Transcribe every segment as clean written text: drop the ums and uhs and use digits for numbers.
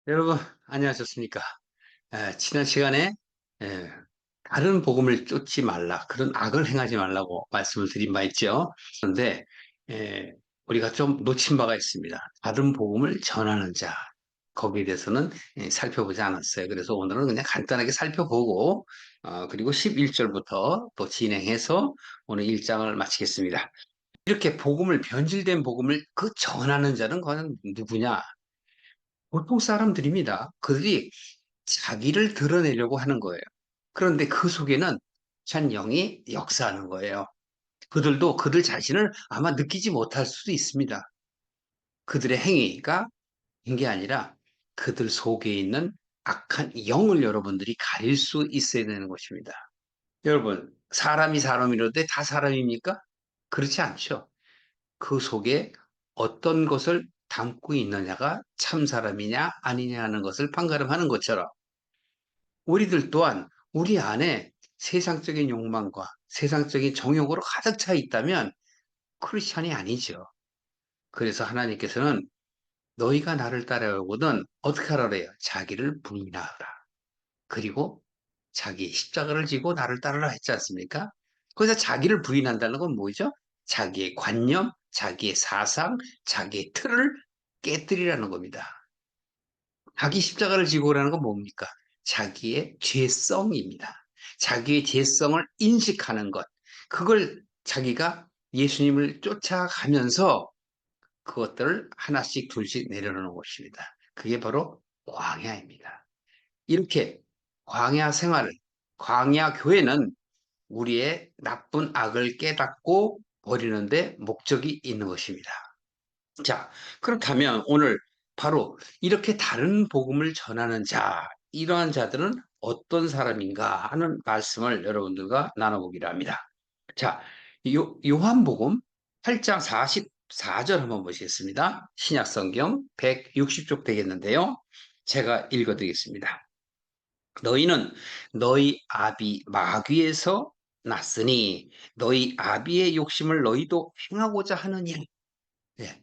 여러분, 안녕하셨습니까? 지난 시간에 에, 다른 복음을 쫓지 말라, 그런 악을 행하지 말라고 말씀을 드린 바 있죠. 그런데 에, 우리가 좀 놓친 바가 있습니다. 다른 복음을 전하는 자, 거기에 대해서는 살펴보지 않았어요. 그래서 오늘은 그냥 간단하게 살펴보고 그리고 11절부터 또 진행해서 오늘 1장을 마치겠습니다. 이렇게 복음을 변질된 복음을 그 전하는 자는 과연 누구냐? 보통 사람들입니다. 그들이 자기를 드러내려고 하는 거예요. 그런데 그 속에는 한 영이 역사하는 거예요. 그들도 그들 자신을 아마 느끼지 못할 수도 있습니다. 그들의 행위가 게 아니라 그들 속에 있는 악한 영을 여러분들이 가릴 수 있어야 되는 것입니다. 여러분, 사람이 사람이라도 다 사람입니까? 그렇지 않죠. 그 속에 어떤 것을 담고 있느냐가 참 사람이냐 아니냐 하는 것을 판가름하는 것처럼 우리들 또한 우리 안에 세상적인 욕망과 세상적인 정욕으로 가득 차 있다면 크리스찬이 아니죠. 그래서 하나님께서는 너희가 나를 따라오거든 어떻게 하라 그래요? 자기를 부인하라. 그리고 자기 십자가를 지고 나를 따르라 했지 않습니까? 그래서 자기를 부인한다는 건 뭐죠? 자기의 관념, 자기의 사상, 자기의 틀을 깨뜨리라는 겁니다. 자기 십자가를 지고 오라는 건 뭡니까? 자기의 죄성입니다. 자기의 죄성을 인식하는 것. 그걸 자기가 예수님을 쫓아가면서 그것들을 하나씩 둘씩 내려놓는 것입니다. 그게 바로 광야입니다. 이렇게 광야 생활을, 광야 교회는 우리의 나쁜 악을 깨닫고 버리는데 목적이 있는 것입니다. 자, 그렇다면 오늘 바로 이렇게 다른 복음을 전하는 자, 이러한 자들은 어떤 사람인가 하는 말씀을 여러분들과 나눠보기로 합니다. 자, 요한복음 8장 44절 한번 보시겠습니다. 신약성경 160쪽 되겠는데요. 제가 읽어드리겠습니다. 너희는 너희 아비 마귀에서 났으니 너희 아비의 욕심을 너희도 행하고자 하느니라. 예,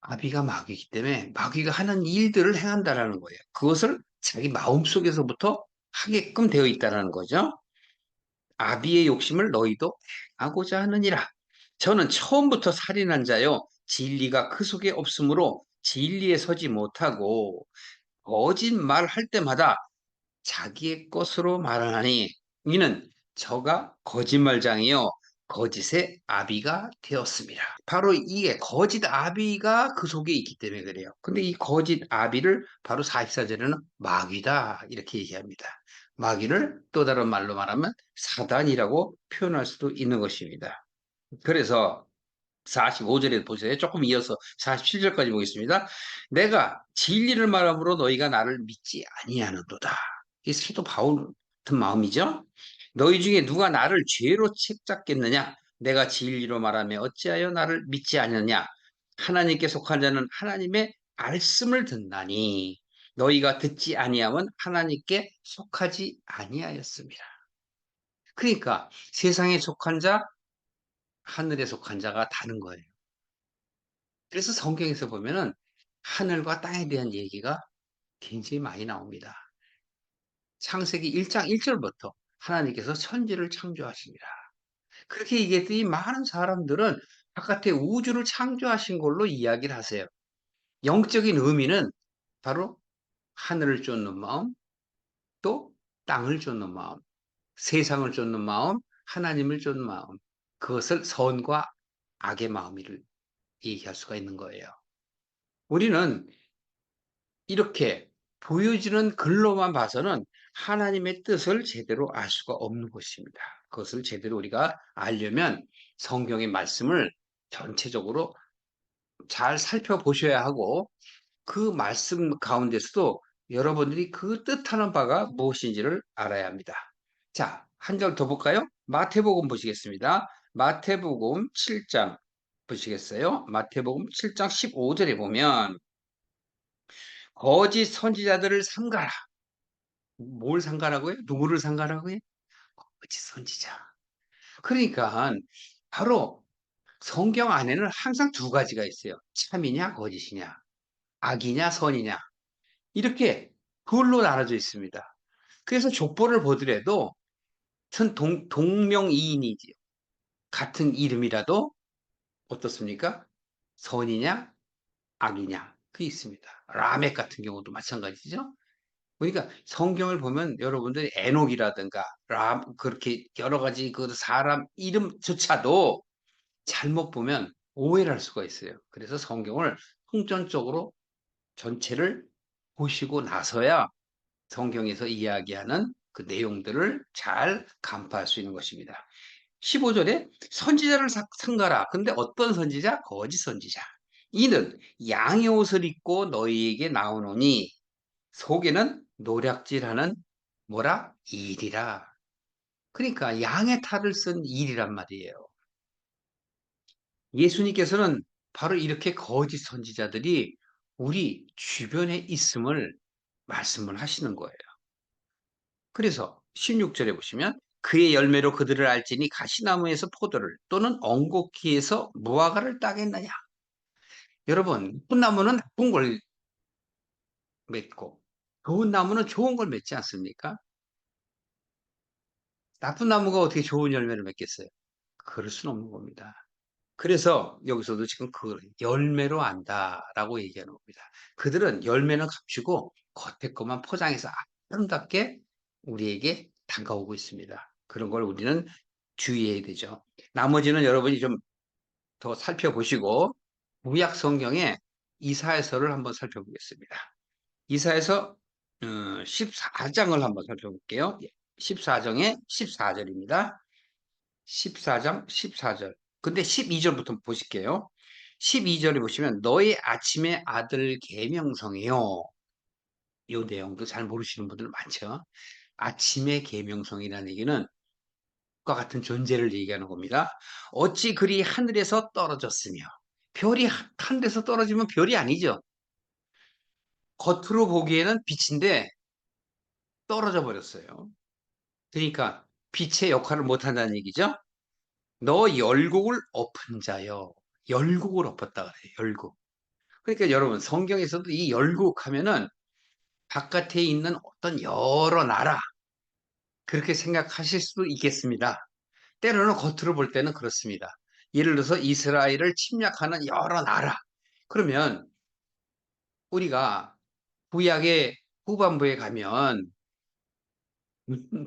아비가 마귀이기 때문에 마귀가 하는 일들을 행한다라는 거예요. 그것을 자기 마음속에서부터 하게끔 되어 있다는 거죠. 아비의 욕심을 너희도 행하고자 하느니라. 저는 처음부터 살인한 자요. 진리가 그 속에 없으므로 진리에 서지 못하고 거짓말 할 때마다 자기의 것으로 말하나니 이는 저가 거짓말장이요 거짓의 아비가 되었습니다. 바로 이게 거짓 아비가 그 속에 있기 때문에 그래요. 근데 이 거짓 아비를 바로 44절에는 마귀다 이렇게 얘기합니다. 마귀를 또 다른 말로 말하면 사단이라고 표현할 수도 있는 것입니다. 그래서 45절에 보세요. 조금 이어서 47절까지 보겠습니다. 내가 진리를 말함으로 너희가 나를 믿지 아니하는도다. 이 사도 바울 같은 마음이죠. 너희 중에 누가 나를 죄로 책잡겠느냐? 내가 진리로 말하며 어찌하여 나를 믿지 않느냐? 하나님께 속한 자는 하나님의 말씀을 듣나니 너희가 듣지 아니하면 하나님께 속하지 아니하였습니다. 그러니까 세상에 속한 자, 하늘에 속한 자가 다른 거예요. 그래서 성경에서 보면은 하늘과 땅에 대한 얘기가 굉장히 많이 나옵니다. 창세기 1장 1절부터 하나님께서 천지를 창조하십니다. 그렇게 얘기했더니 많은 사람들은 바깥에 우주를 창조하신 걸로 이야기를 하세요. 영적인 의미는 바로 하늘을 쫓는 마음, 또 땅을 쫓는 마음, 세상을 쫓는 마음, 하나님을 쫓는 마음, 그것을 선과 악의 마음을 얘기할 수가 있는 거예요. 우리는 이렇게 보여지는 글로만 봐서는 하나님의 뜻을 제대로 알 수가 없는 것입니다. 그것을 제대로 우리가 알려면 성경의 말씀을 전체적으로 잘 살펴보셔야 하고 그 말씀 가운데서도 여러분들이 그 뜻하는 바가 무엇인지를 알아야 합니다. 자, 한 절 더 볼까요? 마태복음 보시겠습니다. 마태복음 7장 보시겠어요? 마태복음 7장 15절에 보면 거짓 선지자들을 삼가라. 뭘 상가라고요? 누구를 상가라고요? 거짓 선지자. 그러니까 바로 성경 안에는 항상 두 가지가 있어요. 참이냐 거짓이냐, 악이냐 선이냐. 이렇게 둘로 나눠져 있습니다. 그래서 족보를 보더라도 동명이인이지. 같은 이름이라도 어떻습니까? 선이냐, 악이냐, 그 있습니다. 라멕 같은 경우도 마찬가지죠. 그러니까 성경을 보면 여러분들이 에녹이라든가 그렇게 여러 가지 그 사람 이름조차도 잘못 보면 오해를 할 수가 있어요. 그래서 성경을 통전적으로 전체를 보시고 나서야 성경에서 이야기하는 그 내용들을 잘 간파할 수 있는 것입니다. 15절에 선지자를 삼가라. 근데 어떤 선지자? 거짓 선지자. 이는 양의 옷을 입고 너희에게 나오노니 속에는 노략질하는 뭐라? 일이라. 그러니까 양의 탈을 쓴 일이란 말이에요. 예수님께서는 바로 이렇게 거짓 선지자들이 우리 주변에 있음을 말씀을 하시는 거예요. 그래서 16절에 보시면 그의 열매로 그들을 알지니 가시나무에서 포도를 또는 엉겅퀴에서 무화과를 따겠느냐. 여러분, 나쁜 나무는 나쁜 걸 맺고 좋은 나무는 좋은 걸 맺지 않습니까? 나쁜 나무가 어떻게 좋은 열매를 맺겠어요? 그럴 수는 없는 겁니다. 그래서 여기서도 지금 그 열매로 안다라고 얘기하는 겁니다. 그들은 열매는 감추고 겉에 것만 포장해서 아름답게 우리에게 다가오고 있습니다. 그런 걸 우리는 주의해야 되죠. 나머지는 여러분이 좀 더 살펴보시고 구약 성경의 이사야서를 한번 살펴보겠습니다. 이사야서 14장을 한번 살펴볼게요. 14장의 14절입니다. 14장 14절. 근데 12절부터 보실게요. 12절에 보시면 너의 아침의 아들 계명성이요. 이 내용도 잘 모르시는 분들 많죠. 아침의 계명성이라는 얘기는 과 같은 존재를 얘기하는 겁니다. 어찌 그리 하늘에서 떨어졌으며 별이 하늘에서 떨어지면 별이 아니죠. 겉으로 보기에는 빛인데 떨어져 버렸어요. 그러니까 빛의 역할을 못한다는 얘기죠. 너 열국을 엎은 자여. 열국을 엎었다 그래요. 열국. 그러니까 여러분 성경에서도 이 열국 하면은 바깥에 있는 어떤 여러 나라 그렇게 생각하실 수도 있겠습니다. 때로는 겉으로 볼 때는 그렇습니다. 예를 들어서 이스라엘을 침략하는 여러 나라. 그러면 우리가 구약의 후반부에 가면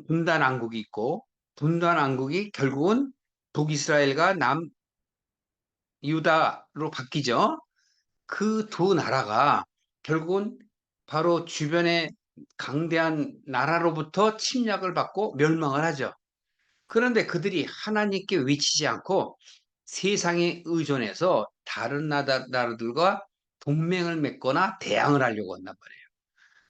분단 왕국이 있고 분단 왕국이 결국은 북이스라엘과 남유다로 바뀌죠. 그 두 나라가 결국은 바로 주변의 강대한 나라로부터 침략을 받고 멸망을 하죠. 그런데 그들이 하나님께 외치지 않고 세상에 의존해서 다른 나라들과 동맹을 맺거나 대항을 하려고 한단 말이에요.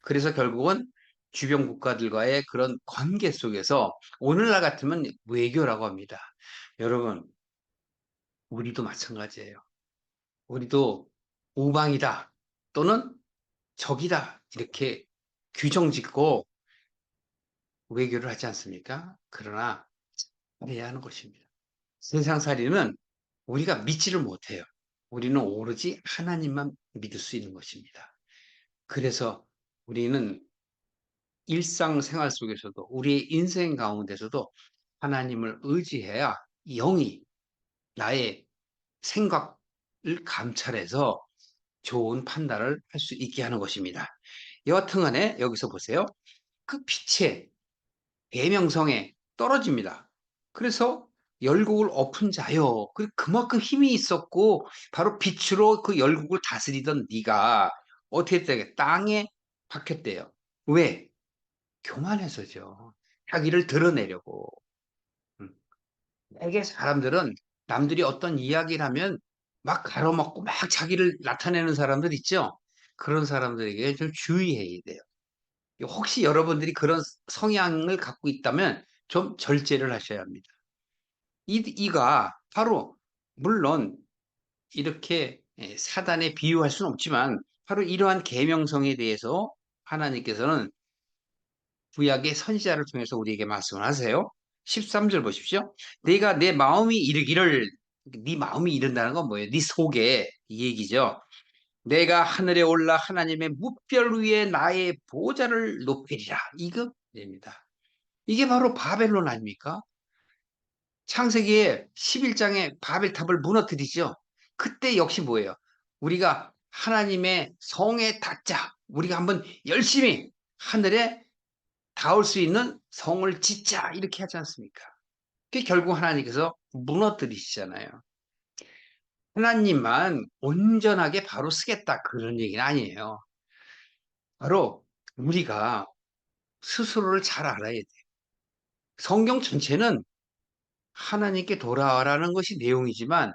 그래서 결국은 주변 국가들과의 그런 관계 속에서 오늘날 같으면 외교라고 합니다. 여러분, 우리도 마찬가지예요. 우리도 우방이다 또는 적이다 이렇게 규정 짓고 외교를 하지 않습니까? 그러나 해야 하는 것입니다. 세상살이는 우리가 믿지를 못해요. 우리는 오로지 하나님만 믿을 수 있는 것입니다. 그래서 우리는 일상생활 속에서도 우리의 인생 가운데서도 하나님을 의지해야 영이 나의 생각을 감찰해서 좋은 판단을 할 수 있게 하는 것입니다. 여하튼간에 여기서 보세요. 그 빛의 대명성에 떨어집니다. 그래서 열국을 엎은 자요. 그만큼 힘이 있었고 바로 빛으로 그 열국을 다스리던 네가 어떻게 했다? 땅에 박혔대요. 왜? 교만해서죠. 자기를 드러내려고. 음. 되게 사람들은 남들이 어떤 이야기를 하면 막 가로막고 막 자기를 나타내는 사람들 있죠. 그런 사람들에게 좀 주의해야 돼요. 혹시 여러분들이 그런 성향을 갖고 있다면 좀 절제를 하셔야 합니다. 이가 바로 물론 이렇게 사단에 비유할 수는 없지만 바로 이러한 계명성에 대해서 하나님께서는 구약의 선지자를 통해서 우리에게 말씀을 하세요. 13절 보십시오. 내가 내 마음이 이르기를 네 마음이 이른다는 건 뭐예요? 네 속에 이 얘기죠. 내가 하늘에 올라 하나님의 무별 위에 나의 보좌를 높이리라. 이거 됩니다. 이게 바로 바벨론 아닙니까? 창세기에 11장에 바벨탑을 무너뜨리죠. 그때 역시 뭐예요? 우리가 하나님의 성에 닿자. 우리가 한번 열심히 하늘에 닿을 수 있는 성을 짓자. 이렇게 하지 않습니까? 그게 결국 하나님께서 무너뜨리시잖아요. 하나님만 온전하게 바로 쓰겠다. 그런 얘기는 아니에요. 바로 우리가 스스로를 잘 알아야 돼요. 성경 전체는 하나님께 돌아와라는 것이 내용이지만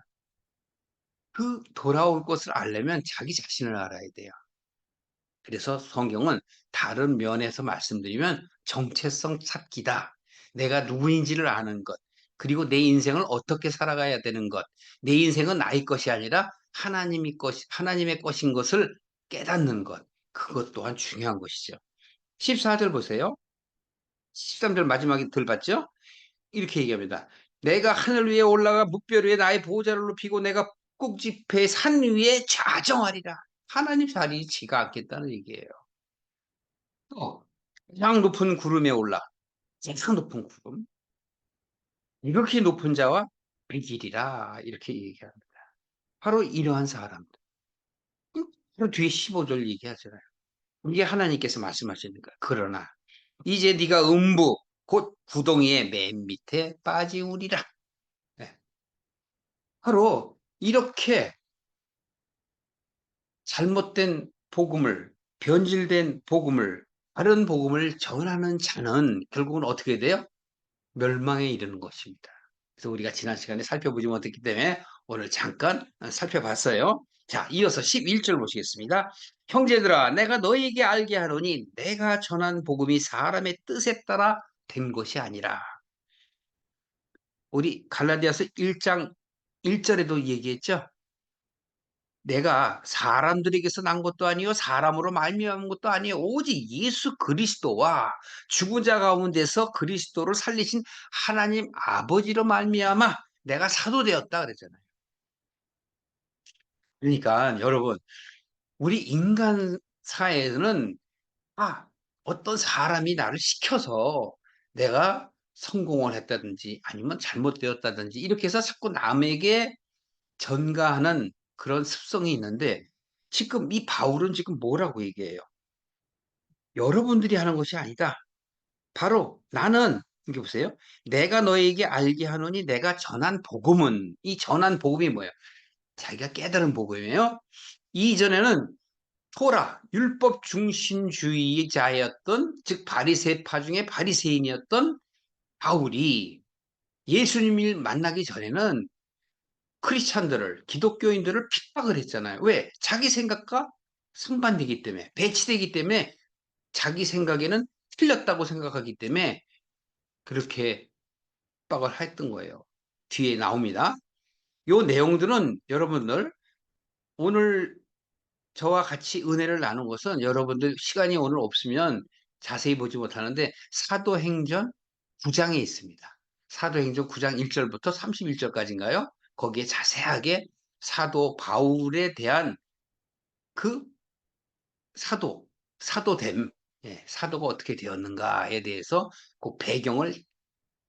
그 돌아올 것을 알려면 자기 자신을 알아야 돼요. 그래서 성경은 다른 면에서 말씀드리면 정체성 찾기다. 내가 누구인지를 아는 것, 그리고 내 인생을 어떻게 살아가야 되는 것, 내 인생은 나의 것이 아니라 하나님의 것인 것을 깨닫는 것, 그것 또한 중요한 것이죠. 14절 보세요. 13절 마지막에 들봤죠? 이렇게 얘기합니다. 내가 하늘 위에 올라가 뭇별 위에 나의 보호자를 높이고 내가 꼭지페 산 위에 좌정하리라. 하나님 자리 지가 않겠다는 얘기예요. 또 가장 높은 구름에 올라 가장 높은 구름 이렇게 높은 자와 백일이라 이렇게 얘기합니다. 바로 이러한 사람들. 바로 뒤에 15절 얘기하잖아요. 이게 하나님께서 말씀하시는 거야. 그러나 이제 네가 음부 곧 구덩이의 맨 밑에 빠지우리라. 네. 바로 이렇게 잘못된 복음을, 변질된 복음을, 다른 복음을 전하는 자는 결국은 어떻게 돼요? 멸망에 이르는 것입니다. 그래서 우리가 지난 시간에 살펴보지 못했기 때문에 오늘 잠깐 살펴봤어요. 자, 이어서 11절 보시겠습니다. 형제들아, 내가 너희에게 알게 하노니 내가 전한 복음이 사람의 뜻에 따라 된 것이 아니라. 우리 갈라디아서 1장 1절에도 얘기했죠. 내가 사람들에게서 난 것도 아니요 사람으로 말미암은 것도 아니요 오직 예수 그리스도와 죽은 자 가운데서 그리스도를 살리신 하나님 아버지로 말미암아 내가 사도 되었다 그랬잖아요. 그러니까 여러분 우리 인간 사회에는 어떤 사람이 나를 시켜서 내가 성공을 했다든지 아니면 잘못되었다든지 이렇게 해서 자꾸 남에게 전가하는 그런 습성이 있는데 지금 이 바울은 지금 뭐라고 얘기해요? 여러분들이 하는 것이 아니다. 바로 나는 이게 보세요. 내가 너에게 알게 하노니 내가 전한 복음은 이 전한 복음이 뭐예요? 자기가 깨달은 복음이에요. 이전에는 토라 율법 중심주의자였던 즉 바리새파 중에 바리새인이었던 바울이 예수님을 만나기 전에는 크리스찬들을 기독교인들을 핍박을 했잖아요. 왜? 자기 생각과 상반되기 때문에 배치되기 때문에 자기 생각에는 틀렸다고 생각하기 때문에 그렇게 핍박을 했던 거예요. 뒤에 나옵니다. 요 내용들은 여러분들 오늘 저와 같이 은혜를 나눈 것은 여러분들 시간이 오늘 없으면 자세히 보지 못하는데 사도행전 9장에 있습니다. 사도행전 9장 1절부터 31절까지인가요? 거기에 자세하게 사도 바울에 대한 그 사도됨, 사도가 어떻게 되었는가에 대해서 그 배경을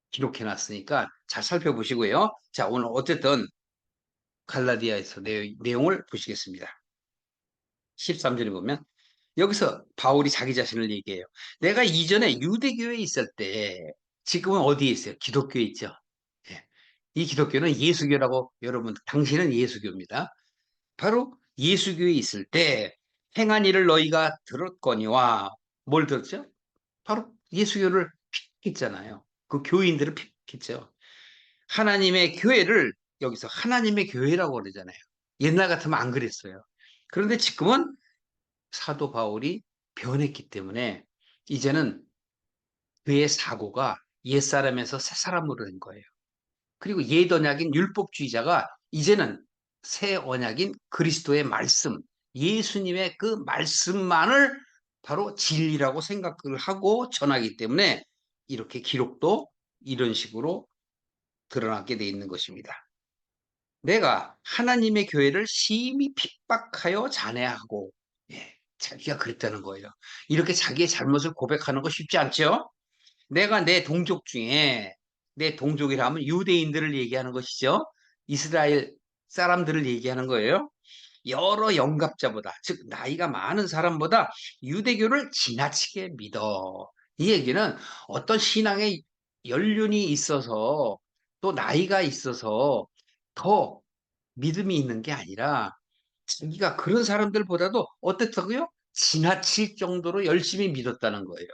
기록해 놨으니까 잘 살펴보시고요. 자, 오늘 어쨌든 갈라디아에서 내용을 보시겠습니다. 13절에 보면 여기서 바울이 자기 자신을 얘기해요. 내가 이전에 유대교에 있을 때 지금은 어디에 있어요? 기독교에 있죠. 예. 이 기독교는 예수교라고 여러분 당신은 예수교입니다. 바로 예수교에 있을 때 행한 일을 너희가 들었거니와 뭘 들었죠? 바로 예수교를 핍박했잖아요. 그 교인들을 핍박했죠. 하나님의 교회를 여기서 하나님의 교회라고 그러잖아요. 옛날 같으면 안 그랬어요. 그런데 지금은 사도 바울이 변했기 때문에 이제는 그의 사고가 옛사람에서 새사람으로 된 거예요. 그리고 옛 언약인 율법주의자가 이제는 새 언약인 그리스도의 말씀, 예수님의 그 말씀만을 바로 진리라고 생각을 하고 전하기 때문에 이렇게 기록도 이런 식으로 드러나게 돼 있는 것입니다. 내가 하나님의 교회를 심히 핍박하여 잔해하고, 예, 자기가 그랬다는 거예요. 이렇게 자기의 잘못을 고백하는 거 쉽지 않죠? 내가 내 동족 중에, 내 동족이라면 유대인들을 얘기하는 것이죠. 이스라엘 사람들을 얘기하는 거예요. 여러 영갑자보다, 즉 나이가 많은 사람보다 유대교를 지나치게 믿어. 이 얘기는 어떤 신앙의 연륜이 있어서 또 나이가 있어서 더 믿음이 있는 게 아니라 자기가 그런 사람들보다도 어떻다고요? 지나칠 정도로 열심히 믿었다는 거예요.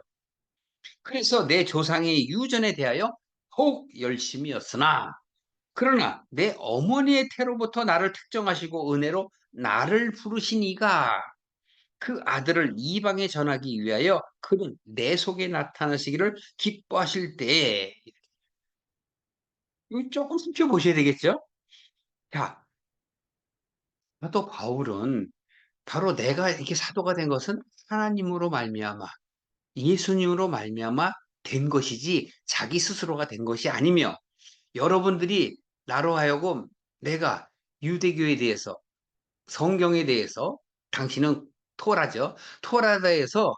그래서 내 조상의 유전에 대하여 더욱 열심이었으나, 그러나 내 어머니의 태로부터 나를 특정하시고 은혜로 나를 부르신 이가 그 아들을 이방에 전하기 위하여 그는 내 속에 나타나시기를 기뻐하실 때에, 이거 조금 살펴보셔야 되겠죠? 자, 사도 바울은 바로 내가 이렇게 사도가 된 것은 하나님으로 말미암아, 예수님으로 말미암아 된 것이지 자기 스스로가 된 것이 아니며, 여러분들이 나로 하여금 내가 유대교에 대해서, 성경에 대해서, 당신은 토라죠. 토라에서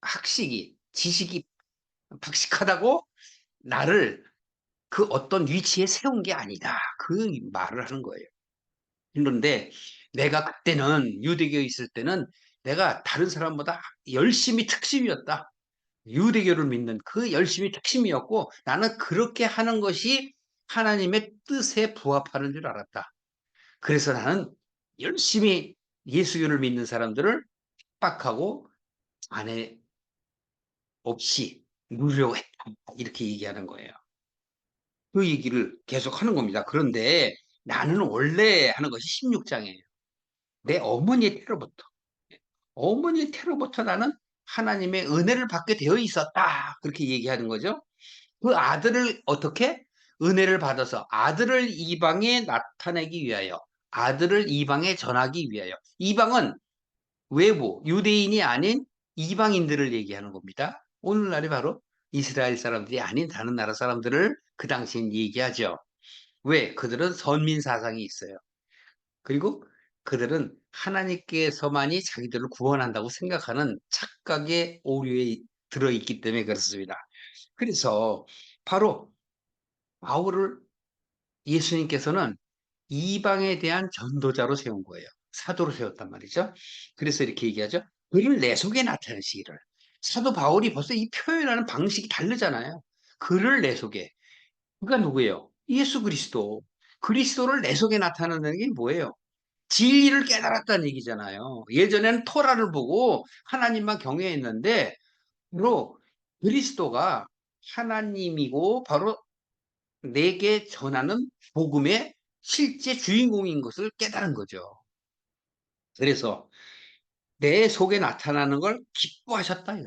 학식이, 지식이 박식하다고 나를 그 어떤 위치에 세운 게 아니다. 그 말을 하는 거예요. 그런데 내가 그때는 유대교에 있을 때는 내가 다른 사람보다 열심히 특심이었다. 유대교를 믿는 그 열심이 특심이었고 나는 그렇게 하는 것이 하나님의 뜻에 부합하는 줄 알았다. 그래서 나는 열심히 예수교를 믿는 사람들을 핍박하고 아내 없이 누리려고 했다. 이렇게 얘기하는 거예요. 그 얘기를 계속 하는 겁니다. 그런데 나는 원래 하는 것이 16장이에요. 내 어머니의 태로부터. 어머니의 태로부터 나는 하나님의 은혜를 받게 되어 있었다. 그렇게 얘기하는 거죠. 그 아들을 어떻게? 은혜를 받아서 아들을 이방에 나타내기 위하여, 아들을 이방에 전하기 위하여. 이방은 외부, 유대인이 아닌 이방인들을 얘기하는 겁니다. 오늘날이 바로 이스라엘 사람들이 아닌 다른 나라 사람들을 그 당시엔 얘기하죠. 왜? 그들은 선민 사상이 있어요. 그리고 그들은 하나님께서만이 자기들을 구원한다고 생각하는 착각의 오류에 들어있기 때문에 그렇습니다. 그래서 바로 바울을 예수님께서는 이방에 대한 전도자로 세운 거예요. 사도로 세웠단 말이죠. 그래서 이렇게 얘기하죠. 그를 내 속에 나타내시기를. 사도 바울이 벌써 이 표현하는 방식이 다르잖아요. 그를 내 속에. 그가 누구예요? 예수 그리스도. 그리스도를 내 속에 나타내는 게 뭐예요? 진리를 깨달았다는 얘기잖아요. 예전에는 토라를 보고 하나님만 경외했는데 바로 그리스도가 하나님이고 바로 내게 전하는 복음의 실제 주인공인 것을 깨달은 거죠. 그래서 내 속에 나타나는 걸 기뻐하셨다.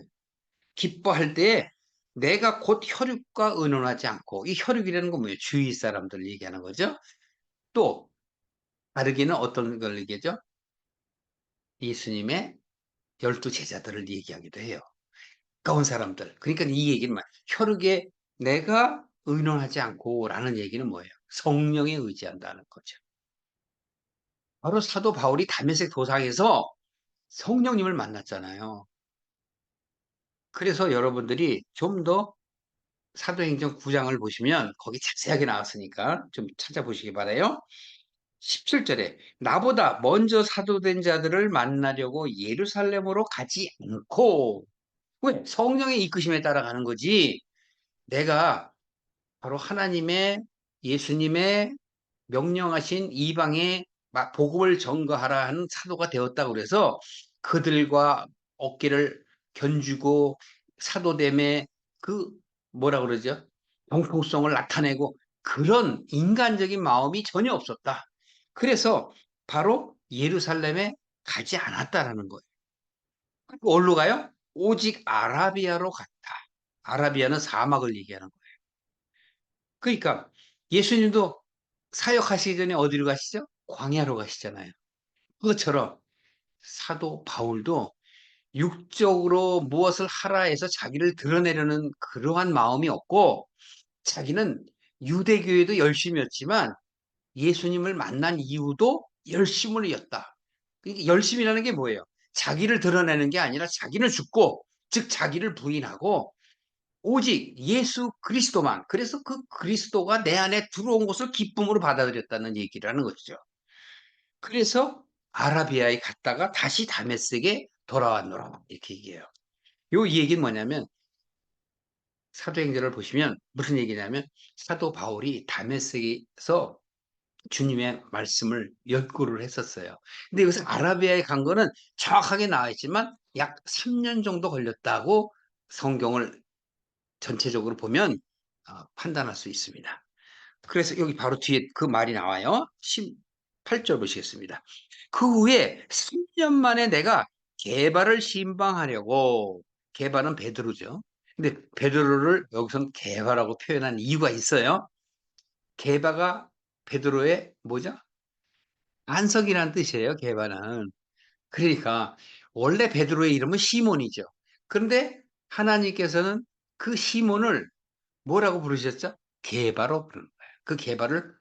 기뻐할 때 내가 곧 혈육과 의논하지 않고, 이 혈육이라는 건 뭐예요? 주위 사람들을 얘기하는 거죠. 또 다르게는 어떤 걸 얘기하죠? 예수님의 12제자들을 얘기하기도 해요. 가까운 사람들. 그러니까 이 얘기는 혈육에 내가 의논하지 않고라는 얘기는 뭐예요? 성령에 의지한다는 거죠. 바로 사도 바울이 다메섹 도상에서 성령님을 만났잖아요. 그래서 여러분들이 좀 더 사도행전 9장을 보시면 거기 자세하게 나왔으니까 좀 찾아보시기 바라요. 17절에 나보다 먼저 사도된 자들을 만나려고 예루살렘으로 가지 않고, 왜? 성령의 이끄심에 따라가는 거지. 내가 바로 하나님의, 예수님의 명령하신 이방에 복음을 전거하라 하는 사도가 되었다고 그래서 그들과 어깨를 견주고 사도됨의 그 뭐라 그러죠? 정통성을 나타내고 그런 인간적인 마음이 전혀 없었다. 그래서 바로 예루살렘에 가지 않았다라는 거예요. 그리고 어디로 가요? 오직 아라비아로 갔다. 아라비아는 사막을 얘기하는 거예요. 그러니까 예수님도 사역하시기 전에 어디로 가시죠? 광야로 가시잖아요. 그것처럼 사도 바울도 육적으로 무엇을 하라 해서 자기를 드러내려는 그러한 마음이 없고, 자기는 유대교에도 열심이었지만 예수님을 만난 이유도 열심을이었다. 그러니까 열심이라는 게 뭐예요? 자기를 드러내는 게 아니라 자기는 죽고, 즉 자기를 부인하고 오직 예수 그리스도만, 그래서 그 그리스도가 내 안에 들어온 것을 기쁨으로 받아들였다는 얘기를 하는 것이죠. 그래서 아라비아에 갔다가 다시 다메섹에 돌아왔노라 이렇게 얘기해요. 이 얘기는 뭐냐면 사도행전을 보시면 무슨 얘기냐면 사도 바울이 다메섹에서 주님의 말씀을 연구를 했었어요. 근데 여기서 아라비아에 간 거는 정확하게 나와 있지만 약 3년 정도 걸렸다고 성경을 전체적으로 보면 판단할 수 있습니다. 그래서 여기 바로 뒤에 그 말이 나와요. 18절 보시겠습니다. 그 후에 3년 만에 내가 게바를 신방하려고, 게바는 베드로죠. 근데 베드로를 여기서는 게바라고 표현한 이유가 있어요. 게바가 베드로의 뭐죠? 안석이라는 뜻이에요, 게바는. 그러니까 원래 베드로의 이름은 시몬이죠. 그런데 하나님께서는 그 시몬을 뭐라고 부르셨죠? 게바로 부르는 거예요. 그 게바를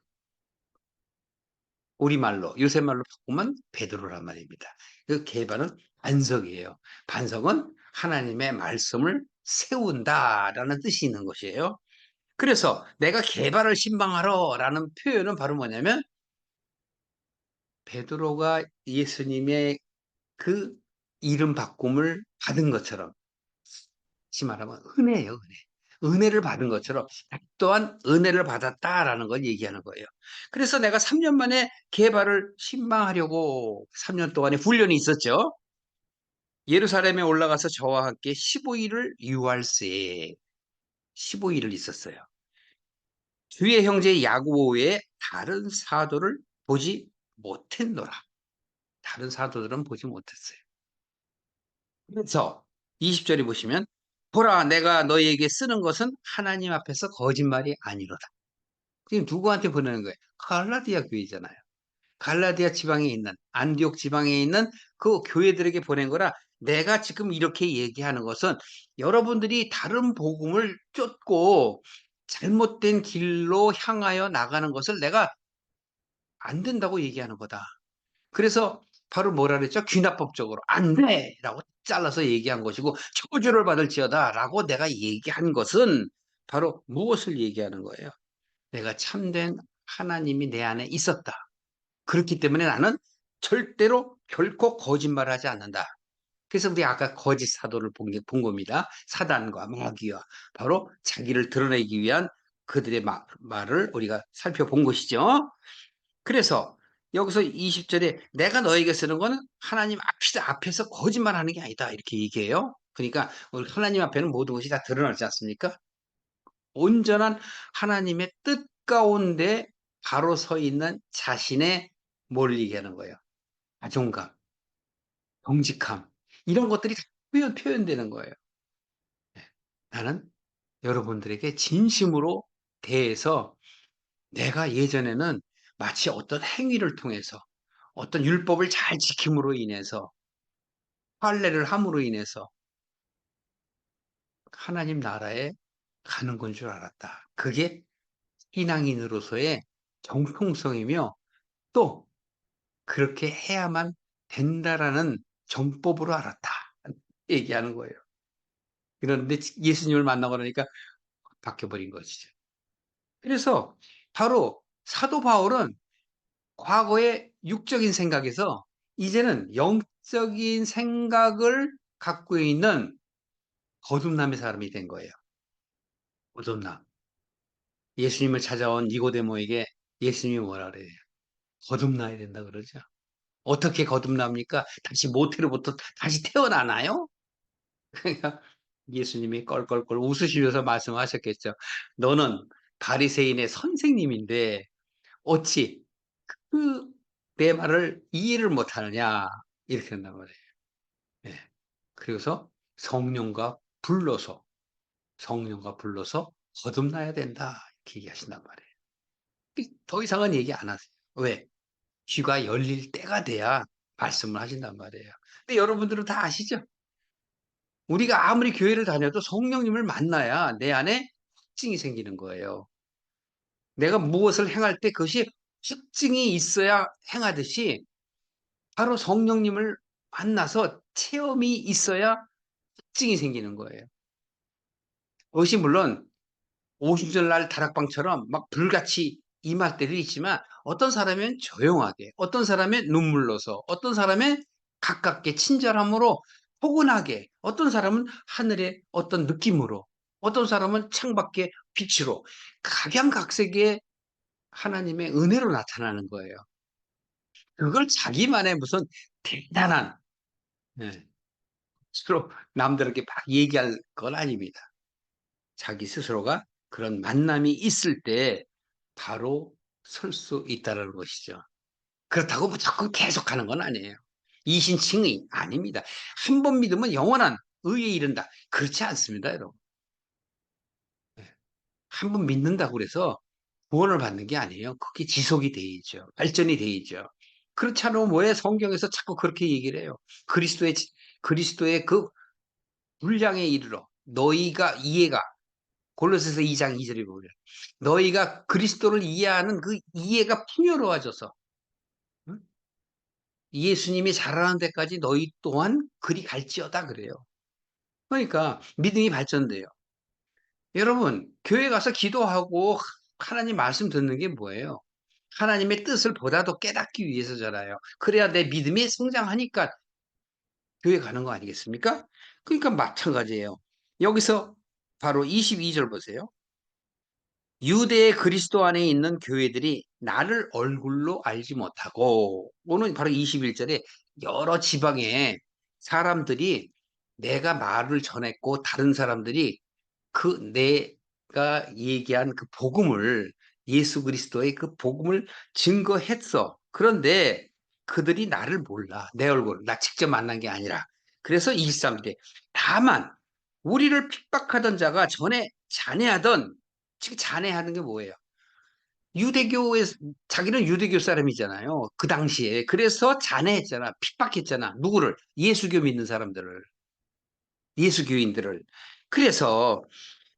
우리말로 요새말로 바꾸면 베드로란 말입니다. 그 게바는 반석이에요. 반석은 하나님의 말씀을 세운다라는 뜻이 있는 것이에요. 그래서 내가 게바를 신방하러라는 표현은 바로 뭐냐면 베드로가 예수님의 그 이름 바꿈을 받은 것처럼, 다시 말하면 은혜예요, 은혜. 은혜를 받은 것처럼 또한 은혜를 받았다라는 걸 얘기하는 거예요. 그래서 내가 3년 만에 게바를 신방하려고 3년 동안의 훈련이 있었죠. 예루살렘에 올라가서 저와 함께 15일을 유할세에 15일을 있었어요. 주의 형제 야고보 외에 다른 사도를 보지 못했노라. 다른 사도들은 보지 못했어요. 그래서 20절에 보시면 보라 내가 너희에게 쓰는 것은 하나님 앞에서 거짓말이 아니로다. 지금 누구한테 보내는 거예요? 갈라디아 교회잖아요. 갈라디아 지방에 있는 안디옥 지방에 있는 그 교회들에게 보낸 거라, 내가 지금 이렇게 얘기하는 것은 여러분들이 다른 복음을 쫓고 잘못된 길로 향하여 나가는 것을 내가 안 된다고 얘기하는 거다. 그래서 바로 뭐라 그랬죠? 귀납법적으로 안 돼라고 잘라서 얘기한 것이고, 저주를 받을지어다라고 내가 얘기한 것은 바로 무엇을 얘기하는 거예요? 내가 참된 하나님이 내 안에 있었다. 그렇기 때문에 나는 절대로 결코 거짓말하지 않는다. 그래서 우리 아까 거짓 사도를 본 겁니다. 사단과 마귀와 바로 자기를 드러내기 위한 그들의 말을 우리가 살펴본 것이죠. 그래서 여기서 20절에 내가 너에게 쓰는 거는 하나님 앞에서 거짓말하는 게 아니다 이렇게 얘기해요. 그러니까 우리 하나님 앞에는 모든 것이 다 드러나지 않습니까? 온전한 하나님의 뜻 가운데 바로 서 있는 자신의 뭘 얘기하는 거예요? 자존감, 정직함, 이런 것들이 다 표현되는 거예요. 네. 나는 여러분들에게 진심으로 대해서 내가 예전에는 마치 어떤 행위를 통해서 어떤 율법을 잘 지킴으로 인해서 할례를 함으로 인해서 하나님 나라에 가는 건 줄 알았다. 그게 신앙인으로서의 정통성이며 또 그렇게 해야만 된다라는 정법으로 알았다. 얘기하는 거예요. 그런데 예수님을 만나고 나니까 바뀌어버린 것이죠. 그래서 바로 사도 바울은 과거의 육적인 생각에서 이제는 영적인 생각을 갖고 있는 거듭남의 사람이 된 거예요. 거듭남. 예수님을 찾아온 니고데모에게 예수님이 뭐라 그래요? 거듭나야 된다 그러죠. 어떻게 거듭납니까? 다시 모태로부터 다시 태어나나요? 그러니까 예수님이 껄껄껄 웃으시면서 말씀하셨겠죠. 너는 바리새인의 선생님인데 어찌 그 내 말을 이해를 못하느냐 이렇게 한단 말이에요. 예. 그래서 성령과 불러서 성령과 불러서 거듭나야 된다 이렇게 얘기하신단 말이에요. 더 이상은 얘기 안 하세요. 왜? 귀가 열릴 때가 돼야 말씀을 하신단 말이에요. 근데 여러분들은 다 아시죠? 우리가 아무리 교회를 다녀도 성령님을 만나야 내 안에 확증이 생기는 거예요. 내가 무엇을 행할 때 그것이 특징이 있어야 행하듯이 바로 성령님을 만나서 체험이 있어야 특징이 생기는 거예요. 그것이 물론 오순절날 다락방처럼 막 불같이 임할 때도 있지만 어떤 사람은 조용하게, 어떤 사람은 눈물로서, 어떤 사람은 가깝게 친절함으로 포근하게, 어떤 사람은 하늘의 어떤 느낌으로, 어떤 사람은 창밖의 빛으로 각양각색의 하나님의 은혜로 나타나는 거예요. 그걸 자기만의 무슨 대단한 예, 스스로 남들에게 막 얘기할 건 아닙니다. 자기 스스로가 그런 만남이 있을 때 바로 설 수 있다는 것이죠. 그렇다고 무조건 계속하는 건 아니에요. 이신칭의 아닙니다. 한 번 믿으면 영원한 의에 이른다. 그렇지 않습니다, 여러분. 한 번 믿는다고 그래서 구원을 받는 게 아니에요. 그게 지속이 돼야죠. 발전이 돼야죠. 그렇지 않으면 왜 성경에서 자꾸 그렇게 얘기를 해요. 그리스도의 그리스도의 그 분량에 이르러 너희가 이해가 골로새서 2장 2절에 보면 너희가 그리스도를 이해하는 그 이해가 풍요로워져서 응? 예수님이 자라는 데까지 너희 또한 그리 갈지어다 그래요. 그러니까 믿음이 발전돼요. 여러분 교회 가서 기도하고 하나님 말씀 듣는 게 뭐예요? 하나님의 뜻을 보다 더 깨닫기 위해서잖아요. 그래야 내 믿음이 성장하니까 교회 가는 거 아니겠습니까? 그러니까 마찬가지예요. 여기서 바로 22절 보세요. 유대의 그리스도 안에 있는 교회들이 나를 얼굴로 알지 못하고 오늘 바로 21절에 여러 지방의 사람들이 내가 말을 전했고 다른 사람들이 그 내가 얘기한 그 복음을 예수 그리스도의 그 복음을 증거했어. 그런데 그들이 나를 몰라. 내 얼굴. 나 직접 만난 게 아니라. 그래서 23절에 다만 우리를 핍박하던 자가 전에 잔해하던 지금 잔해하는 게 뭐예요? 유대교에 자기는 유대교 사람이잖아요. 그 당시에. 그래서 잔해했잖아. 핍박했잖아. 누구를? 예수교 믿는 사람들을. 예수교인들을. 그래서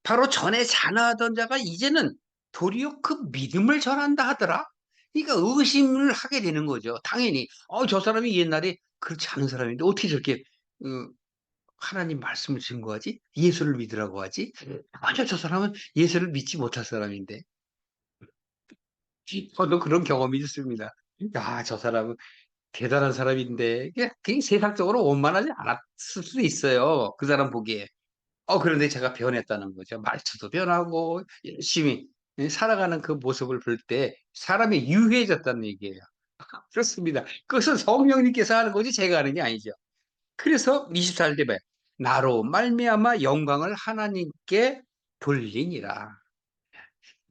바로 전에 잔해하던 자가 이제는 도리어 그 믿음을 전한다 하더라. 그러니까 의심을 하게 되는 거죠. 당연히 저 사람이 옛날에 그렇지 않은 사람인데 어떻게 저렇게 어, 하나님 말씀을 증거하지? 예수를 믿으라고 하지? 아니요, 저 사람은 예수를 믿지 못할 사람인데. 저도 그런 경험이 있습니다. 야, 저 사람은 대단한 사람인데, 그게 세상적으로 원만하지 않았을 수도 있어요. 그 사람 보기에. 그런데 제가 변했다는 거죠. 말투도 변하고, 열심히 살아가는 그 모습을 볼 때, 사람이 유해졌다는 얘기예요. 그렇습니다. 그것은 성령님께서 하는 거지, 제가 하는 게 아니죠. 그래서 24절 때 나로 말미암아 영광을 하나님께 돌리니라.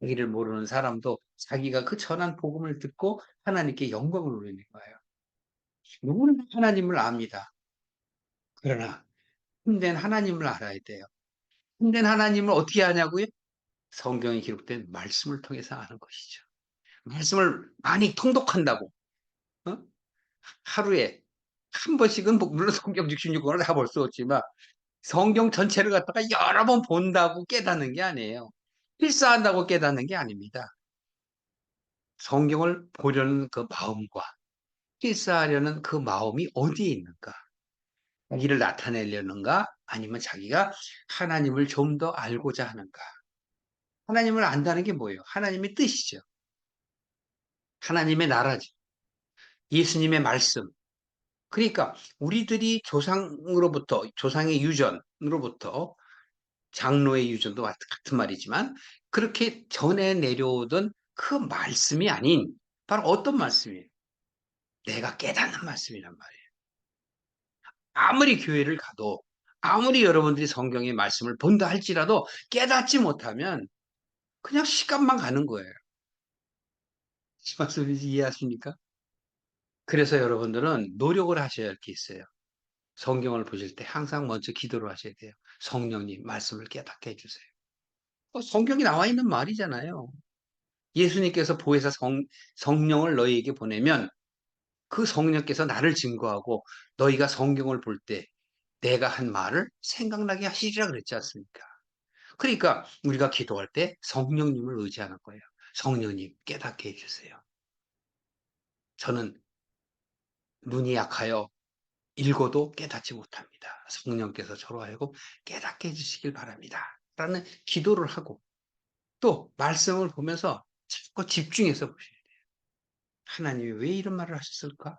자기를 모르는 사람도 자기가 그 전한 복음을 듣고 하나님께 영광을 돌리는 거예요. 누구나 하나님을 압니다. 그러나 참된 하나님을 알아야 돼요. 참된 하나님을 어떻게 아냐고요? 성경에 기록된 말씀을 통해서 아는 것이죠. 말씀을 많이 통독한다고. 어? 하루에 한 번씩은 물론 성경 66권을 다 볼 수 없지만 성경 전체를 갖다가 여러 번 본다고 깨닫는 게 아니에요. 필사한다고 깨닫는 게 아닙니다. 성경을 보려는 그 마음과 필사하려는 그 마음이 어디에 있는가? 자기를 나타내려는가? 아니면 자기가 하나님을 좀 더 알고자 하는가? 하나님을 안다는 게 뭐예요? 하나님의 뜻이죠. 하나님의 나라죠. 예수님의 말씀. 그러니까 우리들이 조상으로부터, 조상의 유전으로부터 장로의 유전도 같은 말이지만 그렇게 전해 내려오던 그 말씀이 아닌 바로 어떤 말씀이에요? 내가 깨닫는 말씀이란 말이에요. 아무리 교회를 가도 아무리 여러분들이 성경의 말씀을 본다 할지라도 깨닫지 못하면 그냥 시간만 가는 거예요. 무슨 말씀인지 이해하십니까? 그래서 여러분들은 노력을 하셔야 할 게 있어요. 성경을 보실 때 항상 먼저 기도를 하셔야 돼요. 성령님 말씀을 깨닫게 해주세요. 성경이 나와 있는 말이잖아요. 예수님께서 보혜사 성령을 너희에게 보내면 그 성령께서 나를 증거하고 너희가 성경을 볼 때 내가 한 말을 생각나게 하시리라 그랬지 않습니까? 그러니까 우리가 기도할 때 성령님을 의지하는 거예요. 성령님 깨닫게 해주세요. 저는 눈이 약하여 읽어도 깨닫지 못합니다. 성령께서 저로 하여금 깨닫게 해 주시길 바랍니다. 라는 기도를 하고 또 말씀을 보면서 자꾸 집중해서 보셔야 돼요. 하나님이 왜 이런 말을 하셨을까?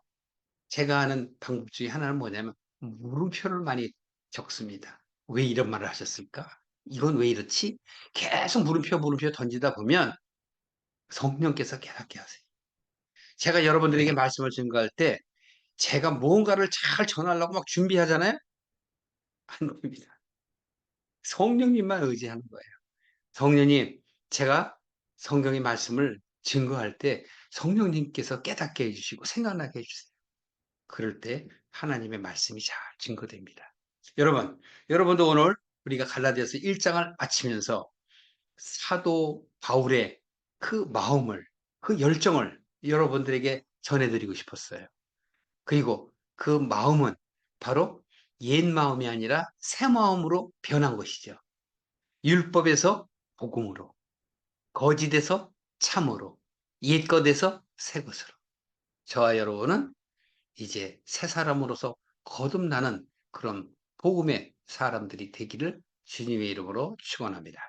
제가 아는 방법 중에 하나는 뭐냐면 물음표를 많이 적습니다. 왜 이런 말을 하셨을까? 이건 왜 이렇지? 계속 물음표 던지다 보면 성령께서 깨닫게 하세요. 제가 여러분들에게 말씀을 증거할 때 제가 무언가를 잘 전하려고 막 준비하잖아요? 안 됩니다. 성령님만 의지하는 거예요. 성령님, 제가 성경의 말씀을 증거할 때 성령님께서 깨닫게 해주시고 생각나게 해주세요. 그럴 때 하나님의 말씀이 잘 증거됩니다. 여러분, 여러분도 오늘 우리가 갈라디아서 1장을 마치면서 사도 바울의 그 마음을, 그 열정을 여러분들에게 전해드리고 싶었어요. 그리고 그 마음은 바로 옛 마음이 아니라 새 마음으로 변한 것이죠. 율법에서 복음으로, 거짓에서 참으로, 옛것에서 새 것으로. 저와 여러분은 이제 새 사람으로서 거듭나는 그런 복음의 사람들이 되기를 주님의 이름으로 축원합니다.